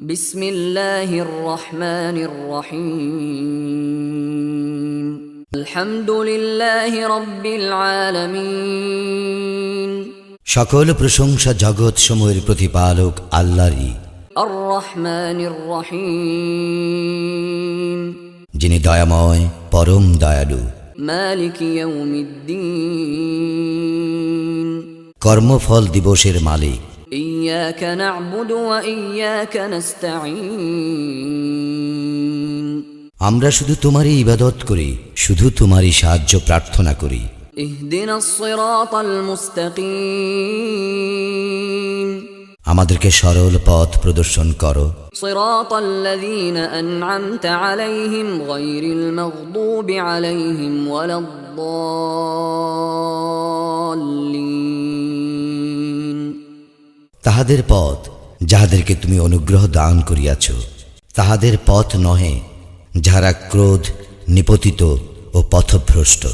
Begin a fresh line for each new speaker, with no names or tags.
বিসমিল্লাহির রহমানির রহিম। আলহামদুলিল্লাহি রাব্বিল আলামিন।
সকল প্রশংসা জগৎ সমূহের প্রতিপালক আল্লাহরই।
আর রহমানির রহিম।
যিনি দয়াময় পরম দয়ালু।
মালিক ইয়াউমিদ্দিন।
কর্মফল দিবসের মালিক।
ইয়াকা না'বুদু ওয়া ইয়াকা নাস্তাঈন।
আমরা শুধু তোমারই ইবাদত করি, শুধু তোমারই সাহায্য প্রার্থনা করি।
ইহদিনাস সিরাতাল মুস্তাকিম।
আমাদেরকে সরল পথ প্রদর্শন করো।
সিরাতাল্লাযীনা আন'আমতা আলাইহিম গায়রিল মাগদুবি আলাইহিম ওয়ালাদ-দাল্লিন।
তাহাদের পথ যাহাদেরকে তুমি অনুগ্রহ দান করিয়াছ, তাহাদের পথ নহে যাহারা ক্রোধ নিপতিত ও পথভ্রষ্ট।